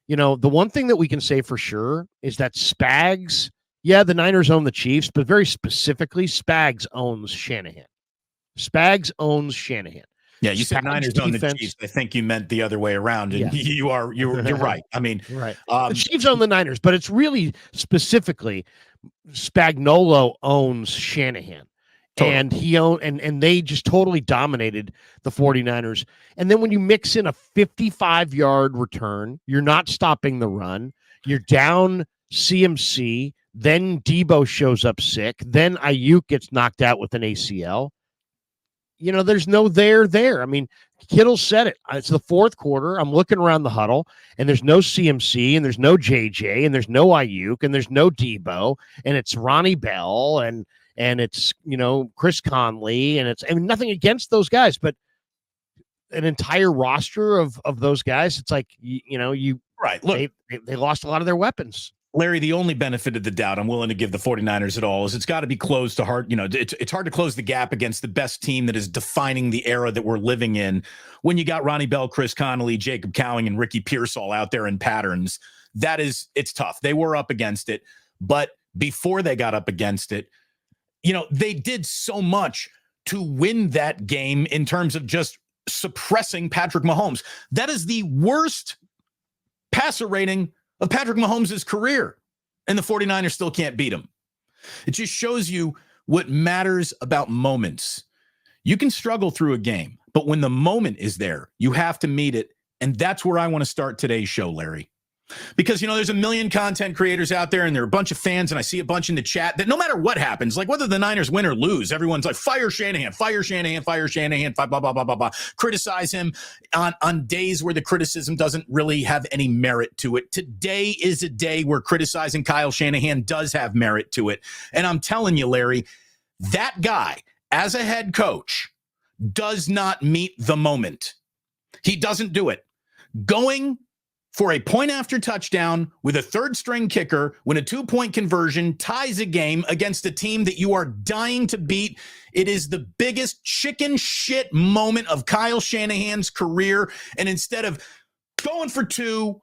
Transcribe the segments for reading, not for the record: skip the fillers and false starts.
the one thing that we can say for sure is that Spags, the Niners own the Chiefs, but very specifically, Spags owns Shanahan. Spags owns Shanahan. Yeah, you said Niners own the Chiefs. I think you meant the other way around, and you're right. I mean, right. The Chiefs own the Niners, but it's really specifically Spagnuolo owns Shanahan. Totally. And he owned, and they just totally dominated the 49ers. And then when you mix in a 55-yard return, you're not stopping the run. You're down CMC. Then Debo shows up sick. Then Ayuk gets knocked out with an ACL. There's no there. I mean, Kittle said it. It's the fourth quarter. I'm looking around the huddle, and there's no CMC, and there's no JJ, and there's no Ayuk, and there's no Debo, and it's Ronnie Bell, and it's, Chris Conley, and it's, nothing against those guys, but an entire roster of those guys, it's like, right. Look, they lost a lot of their weapons. Larry, the only benefit of the doubt I'm willing to give the 49ers at all is it's got to be closed to hard. It's hard to close the gap against the best team that is defining the era that we're living in. When you got Ronnie Bell, Chris Conley, Jacob Cowing, and Ricky Pearsall out there in patterns, it's tough. They were up against it, but before they got up against it, they did so much to win that game in terms of just suppressing Patrick Mahomes. That is the worst passer rating of Patrick Mahomes' career, and the 49ers still can't beat him. It just shows you what matters about moments. You can struggle through a game, but when the moment is there, you have to meet it, and that's where I want to start today's show, Larry. Because, there's a million content creators out there, and there are a bunch of fans, and I see a bunch in the chat that no matter what happens, like whether the Niners win or lose, everyone's like, fire Shanahan, fire Shanahan, fire Shanahan, blah, blah, blah, blah, blah, blah. Criticize him on days where the criticism doesn't really have any merit to it. Today is a day where criticizing Kyle Shanahan does have merit to it. And I'm telling you, Larry, that guy, as a head coach, does not meet the moment. He doesn't do it. Going for a point after touchdown with a third string kicker when a 2-point conversion ties a game against a team that you are dying to beat. It is the biggest chicken shit moment of Kyle Shanahan's career. And instead of going for two,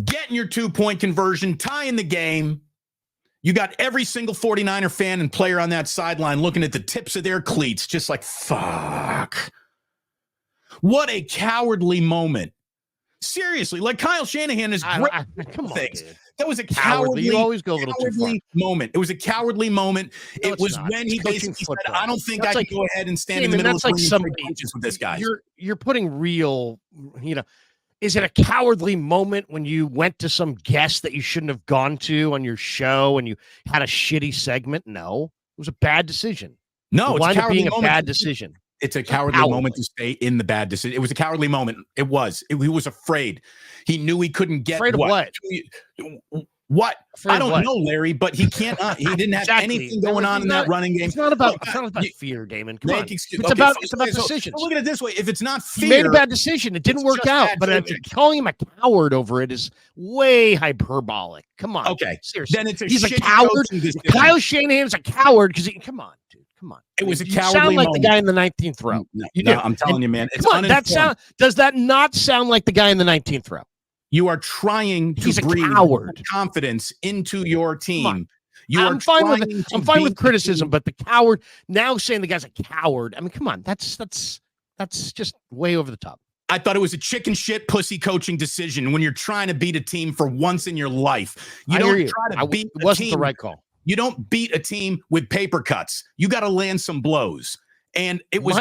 getting your 2-point conversion, tying the game, you got every single 49er fan and player on that sideline looking at the tips of their cleats, just like, fuck. What a cowardly moment. Seriously, like Kyle Shanahan is great. Come on, things. Dude. That was a cowardly, you always go a little too far. Moment. It was a cowardly moment. No, it was not. when he basically said, "I don't think that's I can go ahead and stand in the middle of punches with this guy." You're putting real, Is it a cowardly moment when you went to some guest that you shouldn't have gone to on your show and you had a shitty segment? No, it was a bad decision. No, it wound up being a bad decision. It's a cowardly moment to stay in the bad decision. It was a cowardly moment. It was. He was afraid. He knew he couldn't get afraid of what? What? Afraid I don't know, Larry, but he can't. He didn't have anything going on in that running game. It's not about fear, Damon. Come on. It's okay, about decisions. Look at it this way: if it's not fear, he made a bad decision. It didn't work out. But calling him a coward over it is way hyperbolic. Come on. Okay, seriously. Then he's a coward. Kyle Shanahan's a coward because come on, dude. Come on. It was a you cowardly sound like moment. The guy in the 19th row. No, I'm telling you, man. It's does that not sound like the guy in the 19th row? You are trying to breathe confidence into your team. I'm fine with criticism, but the coward now saying the guy's a coward. I mean, come on, that's just way over the top. I thought it was a chicken shit pussy coaching decision when you're trying to beat a team for once in your life. You don't try to beat a team. It wasn't the right call. You don't beat a team with paper cuts. You got to land some blows. And it was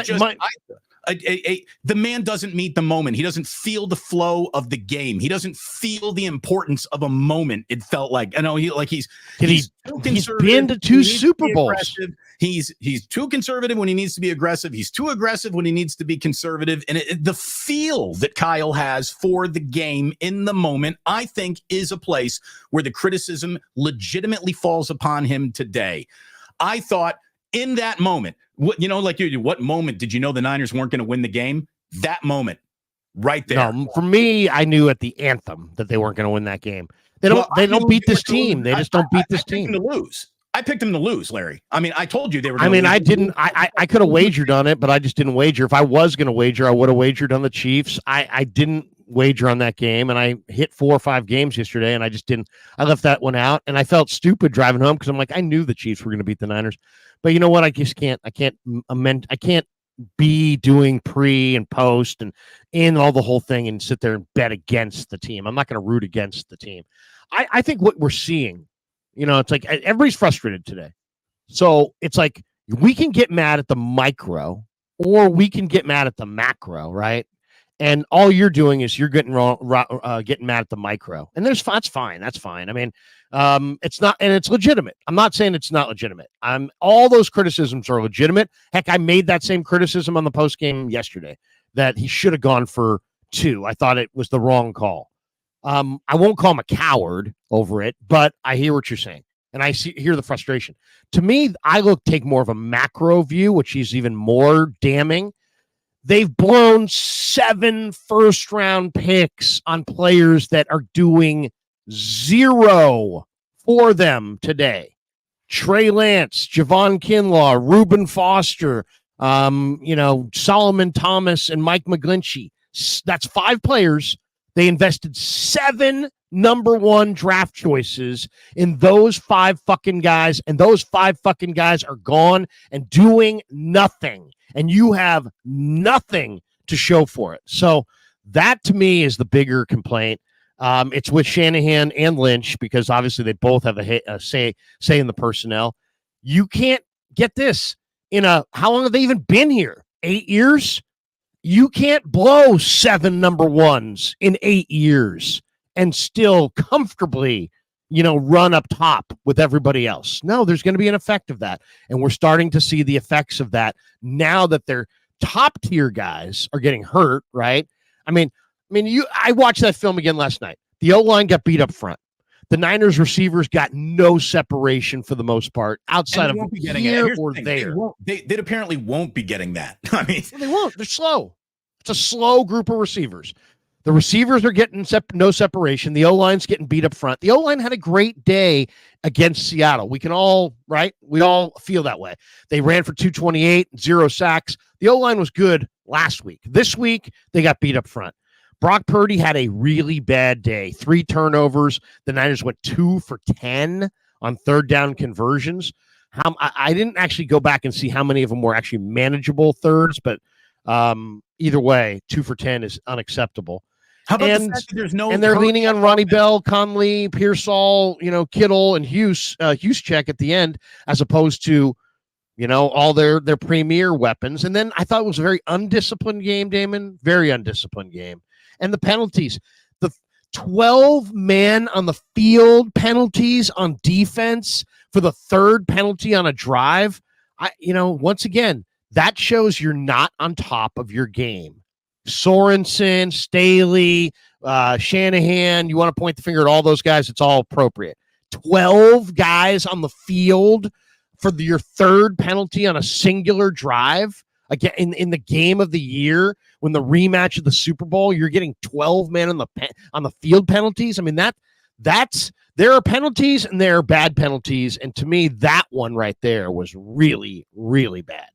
the man doesn't meet the moment. He doesn't feel the flow of the game. He doesn't feel the importance of a moment. It felt like, I know he's been to 2 Super Bowls. He's too conservative when he needs to be aggressive. He's too aggressive when he needs to be conservative. And the feel that Kyle has for the game in the moment, I think, is a place where the criticism legitimately falls upon him today. I thought in that moment, what moment did you know the Niners weren't going to win the game? That moment right there. No, for me, I knew at the anthem that they weren't going to win that game. They don't beat this team. They just don't beat this team. I picked them to lose, Larry. I mean, I told you they were. I didn't. I could have wagered on it, but I just didn't wager. If I was going to wager, I would have wagered on the Chiefs. I didn't wager on that game, and I hit 4 or 5 games yesterday, and I just didn't. I left that one out, and I felt stupid driving home because I'm like, I knew the Chiefs were going to beat the Niners, but you know what? I just can't. I can't amend. I can't be doing pre and post and in all the whole thing and sit there and bet against the team. I'm not going to root against the team. I think what we're seeing, it's like everybody's frustrated today. So it's like we can get mad at the micro or we can get mad at the macro, right? And all you're doing is you're getting getting mad at the micro, and that's fine. That's fine. I mean, it's not, and it's legitimate. I'm not saying it's not legitimate. All those criticisms are legitimate. Heck, I made that same criticism on the post game yesterday that he should have gone for 2. I thought it was the wrong call. I won't call him a coward over it, but I hear what you're saying, and I hear the frustration. To me, I take more of a macro view, which is even more damning. They've blown 7 first-round picks on players that are doing 0 for them today. Trey Lance, Javon Kinlaw, Reuben Foster, Solomon Thomas, and Mike McGlinchey. That's 5 players. They invested 7 number 1 draft choices in those 5 fucking guys, and those 5 fucking guys are gone and doing nothing. And you have nothing to show for it. So that, to me, is the bigger complaint. It's with Shanahan and Lynch because obviously they both have a say in the personnel. You can't get this how long have they even been here? 8 years? You can't blow 7 number 1s in 8 years and still comfortably run up top with everybody else. No, there's going to be an effect of that. And we're starting to see the effects of that now that their top tier guys are getting hurt, right? I watched that film again last night. The O-line got beat up front. The Niners receivers got no separation for the most part outside of here or there. They apparently won't be getting that. I mean, they won't. They're slow. It's a slow group of receivers. The receivers are getting no separation. The O-line's getting beat up front. The O-line had a great day against Seattle. We can all, right? We all feel that way. They ran for 228, 0 sacks. The O-line was good last week. This week, they got beat up front. Brock Purdy had a really bad day. 3 turnovers. The Niners went 2 for 10 on third down conversions. I didn't actually go back and see how many of them were actually manageable thirds, but either way, 2 for 10 is unacceptable. How about the fact that there's no? And they're leaning on Ronnie Bell, Conley, Pearsall, Kittle, and Juszczyk at the end, as opposed to, all their premier weapons. And then I thought it was a very undisciplined game, Damon. Very undisciplined game. And the penalties, the 12 men on the field penalties on defense for the 3rd penalty on a drive. Once again, that shows you're not on top of your game. Sorensen, Staley, Shanahan, you want to point the finger at all those guys, it's all appropriate. 12 guys on the field for your 3rd penalty on a singular drive. Again, in the game of the year, when the rematch of the Super Bowl, you're getting 12 men on the field penalties. I mean, there are penalties and there are bad penalties. And to me, that one right there was really, really bad.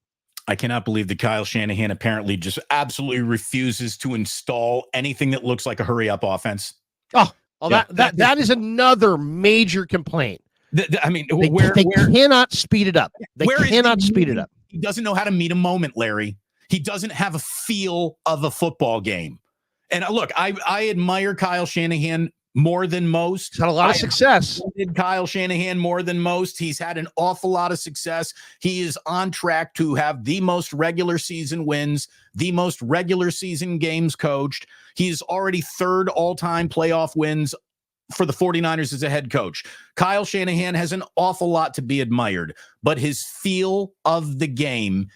I cannot believe that Kyle Shanahan apparently just absolutely refuses to install anything that looks like a hurry-up offense. That is another major complaint. They cannot speed it up. They cannot speed it up. He doesn't know how to meet a moment, Larry. He doesn't have a feel of a football game. And look, I admire Kyle Shanahan more than most. He's had a lot of success. Kyle Shanahan more than most. He's had an awful lot of success. He is on track to have the most regular season wins, the most regular season games coached. He's already 3rd all-time playoff wins for the 49ers as a head coach. Kyle Shanahan has an awful lot to be admired, but his feel of the game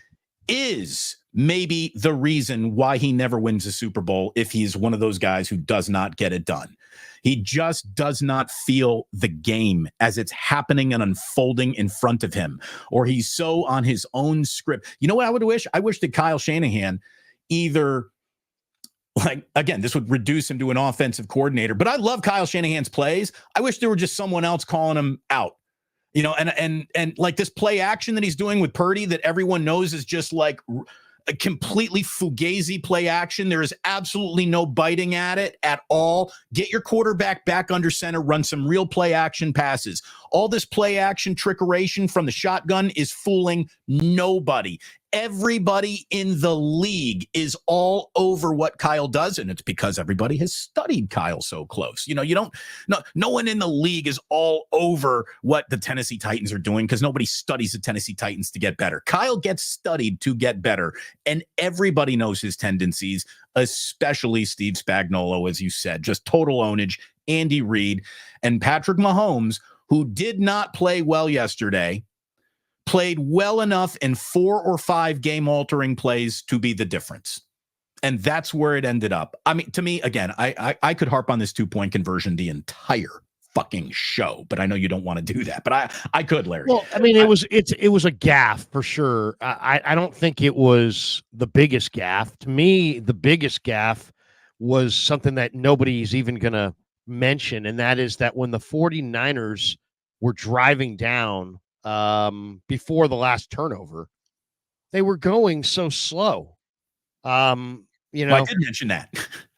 is maybe the reason why he never wins a Super Bowl if he's one of those guys who does not get it done. He just does not feel the game as it's happening and unfolding in front of him, or he's so on his own script. You know what I would wish? I wish that Kyle Shanahan either, again, this would reduce him to an offensive coordinator, but I love Kyle Shanahan's plays. I wish there were just someone else calling him out. And like this play action that he's doing with Purdy that everyone knows is just like a completely fugazi play action. There is absolutely no biting at it at all. Get your quarterback back under center, run some real play action passes. All this play action trickeration from the shotgun is fooling nobody. Everybody in the league is all over what Kyle does, and it's because everybody has studied Kyle so close. You don't, no one in the league is all over what the Tennessee Titans are doing because nobody studies the Tennessee Titans to get better. Kyle gets studied to get better, and everybody knows his tendencies, especially Steve Spagnuolo, as you said. Just total ownage, Andy Reid, and Patrick Mahomes, who did not play well yesterday, played well enough in 4 or 5 game-altering plays to be the difference. And that's where it ended up. I mean, to me, again, I could harp on this 2-point conversion the entire fucking show, but I know you don't want to do that. But I could, Larry. Well, I mean, it was a gaff for sure. I don't think it was the biggest gaff. To me, the biggest gaff was something that nobody's even going to mention, and that is that when the 49ers were driving down before the last turnover, they were going so slow. I did mention that.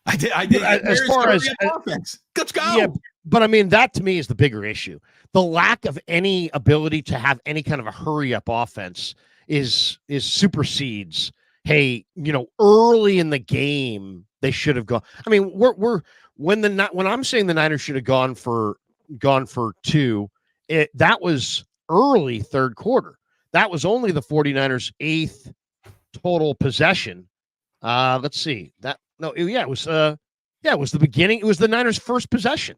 I did. As far as offense, let's go. Yeah, but I mean, that to me is the bigger issue. The lack of any ability to have any kind of a hurry up offense is supersedes. Hey, early in the game they should have gone. I mean, when I'm saying the Niners should have gone for 2, that was early third quarter. That was only the 49ers' 8th total possession. Let's see. It was the beginning. It was the Niners' first possession.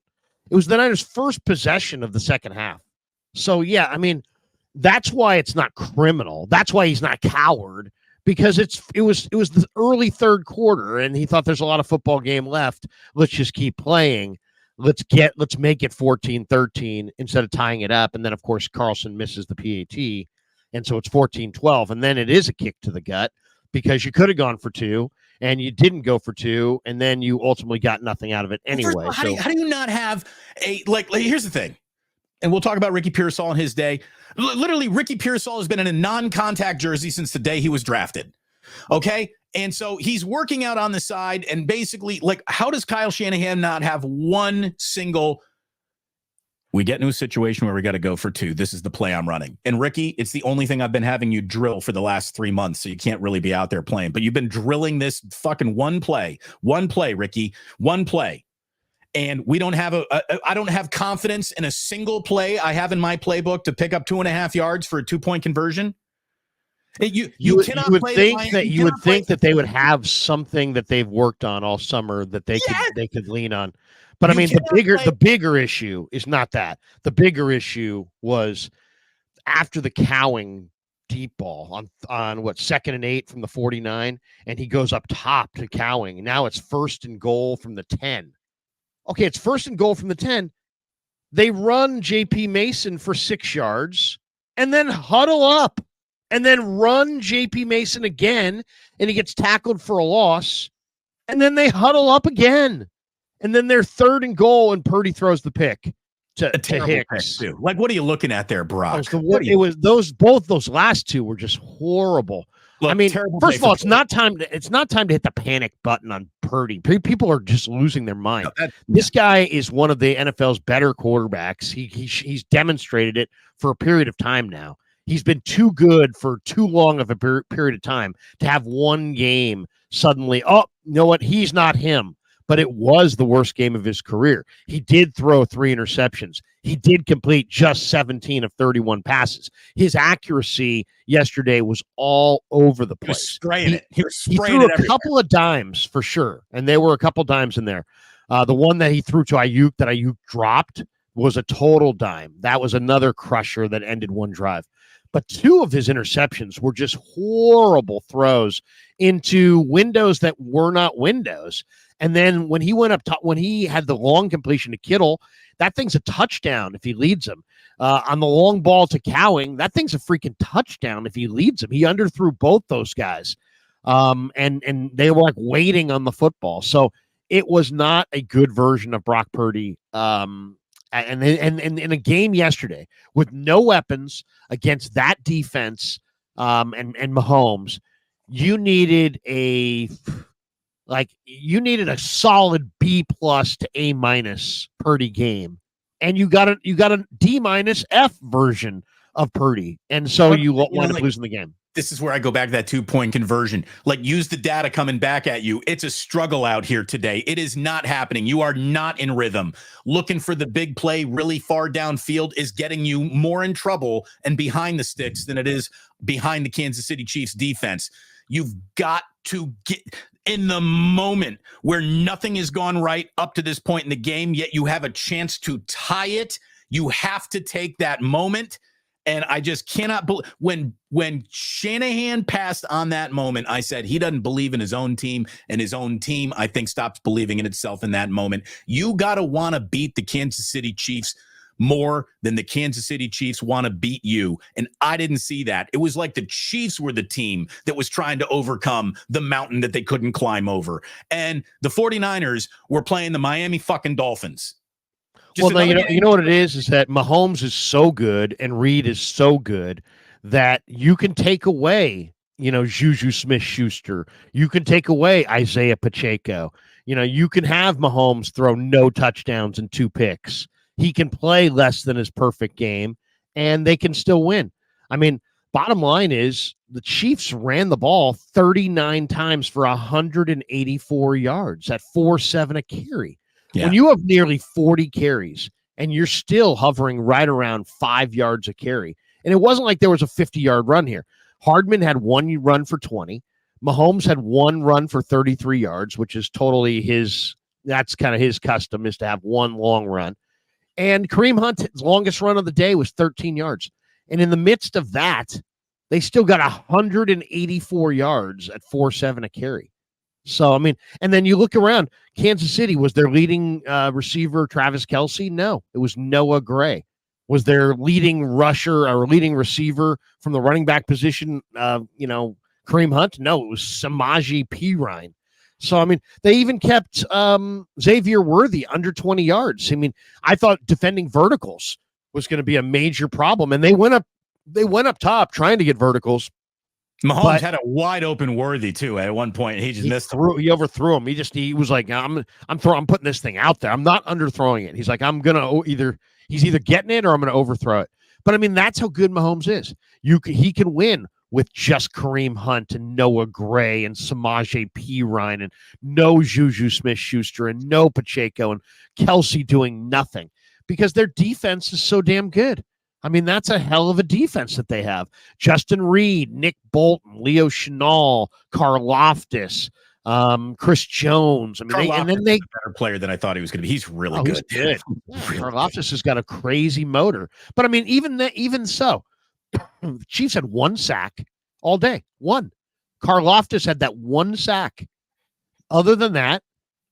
It was the Niners' first possession of the second half. So yeah, I mean, that's why it's not criminal. That's why he's not a coward, because it was the early third quarter and he thought there's a lot of football game left. Let's just keep playing. Let's make it 14-13 instead of tying it up. And then, of course, Carlson misses the PAT. And so it's 14-12. And then it is a kick to the gut because you could have gone for 2 and you didn't go for 2. And then you ultimately got nothing out of it anyway. How do you not have here's the thing. And we'll talk about Ricky Pearsall in his day. Literally, Ricky Pearsall has been in a non-contact jersey since the day he was drafted. Okay. And so he's working out on the side, and basically, how does Kyle Shanahan not have one single, we get into a situation where we got to go for 2. This is the play I'm running. And Ricky, it's the only thing I've been having you drill for the last 3 months. So you can't really be out there playing, but you've been drilling this fucking one play, Ricky, one play. And we don't have I don't have confidence in a single play I have in my playbook to pick up 2.5 yards for a 2-point conversion. You would think that they would have something that they've worked on all summer that they could lean on. But I mean, the bigger issue is not that. The bigger issue was after the Cowing deep ball on what, 2nd and 8 from the 49, and he goes up top to Cowing. Now it's 1st and goal from the 10. Okay, it's 1st and goal from the 10. They run JP Mason for 6 yards and then huddle up. And then run J.P. Mason again, and he gets tackled for a loss. And then they huddle up again. And then they're 3rd and goal, and Purdy throws the pick to Hicks. Pick too. What are you looking at there, Brock? Both those last 2 were just horrible. Look, I mean, first of all, it's not time to hit the panic button on Purdy. People are just losing their mind. This guy is one of the NFL's better quarterbacks. He's demonstrated it for a period of time now. He's been too good for too long of a period of time to have one game suddenly, you know what? He's not him. But it was the worst game of his career. He did throw 3 interceptions. He did complete just 17 of 31 passes. His accuracy yesterday was all over the place. He threw a couple of dimes for sure, and there were a couple dimes in there. The one that he threw to Ayuk that Ayuk dropped was a total dime. That was another crusher that ended one drive. But 2 of his interceptions were just horrible throws into windows that were not windows. And then when he went up top, when he had the long completion to Kittle, that thing's a touchdown if he leads him. On the long ball to Cowing, that thing's a freaking touchdown if he leads him. He underthrew both those guys. And they were waiting on the football. So it was not a good version of Brock Purdy. And in a game yesterday with no weapons against that defense, and Mahomes, you needed a solid B plus to A minus Purdy game, and you got a D minus F version of Purdy, and so you wind up losing the game. This is where I go back to that 2-point conversion. Like, use the data coming back at you. It's a struggle out here today. It is not happening. You are not in rhythm. Looking for the big play really far downfield is getting you more in trouble and behind the sticks than it is behind the Kansas City Chiefs defense. You've got to get in the moment where nothing has gone right up to this point in the game, yet you have a chance to tie it. You have to take that moment. And I just cannot believe when Shanahan passed on that moment, I said he doesn't believe in his own team, and his own team, I think, stops believing in itself in that moment. You got to want to beat the Kansas City Chiefs more than the Kansas City Chiefs want to beat you. And I didn't see that. It was like the Chiefs were the team that was trying to overcome the mountain that they couldn't climb over. And the 49ers were playing the Miami fucking Dolphins. Well, you know what it is that Mahomes is so good and Reed is so good that you can take away, Juju Smith-Schuster. You can take away Isaiah Pacheco. You can have Mahomes throw no touchdowns and 2 picks. He can play less than his perfect game, and they can still win. I mean, bottom line is the Chiefs ran the ball 39 times for 184 yards at 4.7 a carry. Yeah. When you have nearly 40 carries and you're still hovering right around 5 yards a carry, and it wasn't like there was a 50-yard run here. Hardman had 1 run for 20. Mahomes had 1 run for 33 yards, which is totally that's kind of his custom, is to have 1 long run. And Kareem Hunt's longest run of the day was 13 yards. And in the midst of that, they still got 184 yards at 4.7 a carry. So, I mean, and then you look around, Kansas City, was their leading receiver Travis Kelce? No, it was Noah Gray. Was their leading rusher or leading receiver from the running back position, Kareem Hunt? No, it was Samaje Perine. So, I mean, they even kept Xavier Worthy under 20 yards. I mean, I thought defending verticals was going to be a major problem, and they went up top trying to get verticals. Mahomes had a wide open Worthy too at one point. He just missed him. He overthrew him. He was like, I'm putting this thing out there. I'm not underthrowing it. He's like, he's either getting it or I'm going to overthrow it. But I mean, that's how good Mahomes is. He can win with just Kareem Hunt and Noah Gray and Samaje Perine and no Juju Smith-Schuster and no Pacheco and Kelce doing nothing because their defense is so damn good. I mean, that's a hell of a defense that they have. Justin Reed, Nick Bolton, Leo Chenal, Karlaftis, Chris Jones. I mean, and then they a better player than I thought he was going to be. He's really good. He's good. Karlaftis has got a crazy motor. But I mean, even so, the Chiefs had 1 sack all day. 1. Karlaftis had that 1 sack. Other than that,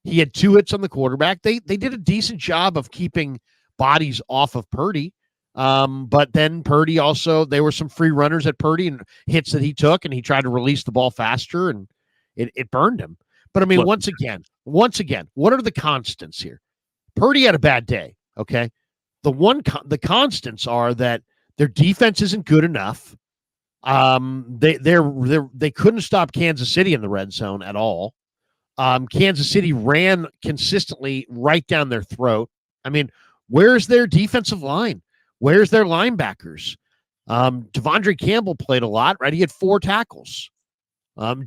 he had 2 hits on the quarterback. They did a decent job of keeping bodies off of Purdy. But then Purdy also, there were some free runners at Purdy and hits that he took, and he tried to release the ball faster, and it burned him. But I mean, once again, what are the constants here? Purdy had a bad day. Okay. The constants are that their defense isn't good enough. They couldn't stop Kansas City in the red zone at all. Kansas City ran consistently right down their throat. I mean, where's their defensive line? Where's their linebackers? Devondre Campbell played a lot, right? He had 4 tackles.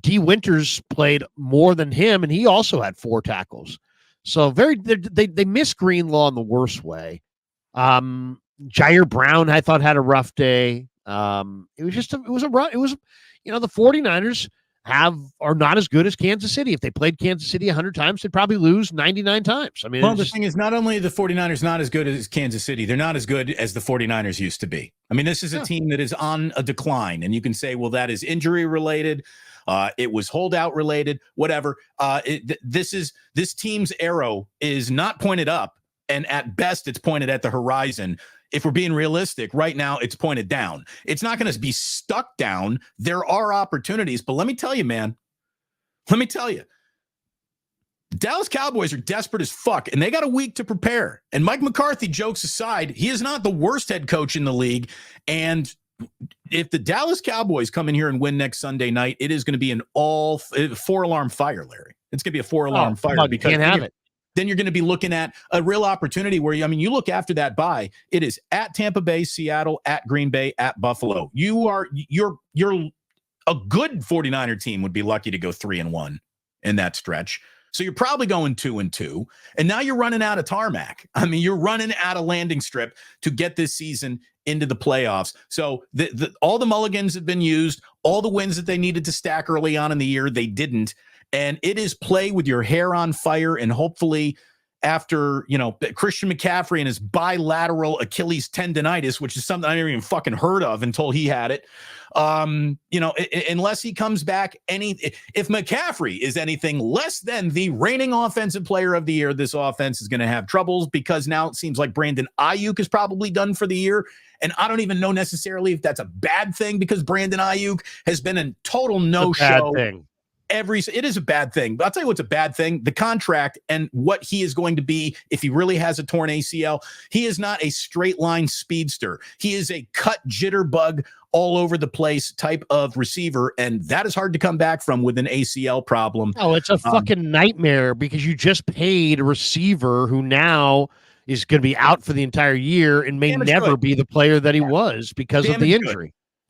D. Winters played more than him, and he also had 4 tackles. So they missed Greenlaw in the worst way. Jair Brown, I thought, had a rough day. The 49ers are not as good as Kansas City. If they played Kansas City 100 times, they'd probably lose 99 times. I mean, the thing is, not only the 49ers not as good as Kansas City, they're not as good as the 49ers used to be. I mean, this is a team that is on a decline, and you can say, well, that is injury related. It was holdout related, whatever. This team's arrow is not pointed up, and at best it's pointed at the horizon. If we're being realistic, right now it's pointed down. It's not going to be stuck down. There are opportunities, but let me tell you, man. The Dallas Cowboys are desperate as fuck, and they got a week to prepare. And Mike McCarthy, jokes aside, he is not the worst head coach in the league. And if the Dallas Cowboys come in here and win next Sunday night, it is going to be an all 4-alarm fire, Larry. It's going to be a 4-alarm fire because you can't have it. Then you're going to be looking at a real opportunity where you look after that bye. It is at Tampa Bay, Seattle, at Green Bay, at Buffalo. You're a good 49er team would be lucky to go 3-1 in that stretch. So you're probably going 2-2. And now you're running out of tarmac. You're running out of landing strip to get this season into the playoffs. So all the mulligans have been used. All the wins that they needed to stack early on in the year, they didn't. And it is play with your hair on fire. And hopefully after, Christian McCaffrey and his bilateral Achilles tendonitis, which is something I never even fucking heard of until he had it. Unless he comes back, if McCaffrey is anything less than the reigning offensive player of the year, this offense is going to have troubles, because now it seems like Brandon Ayuk is probably done for the year. And I don't even know necessarily if that's a bad thing, because Brandon Ayuk has been a total no-show. It is a bad thing, but I'll tell you what's a bad thing: the contract and what he is going to be if he really has a torn ACL. He is not a straight line speedster. He is a cut jitterbug all over the place type of receiver, and that is hard to come back from with an ACL problem. Oh, it's a fucking nightmare, because you just paid a receiver who now is going to be out for the entire year and may never be the player that he was because of the injury.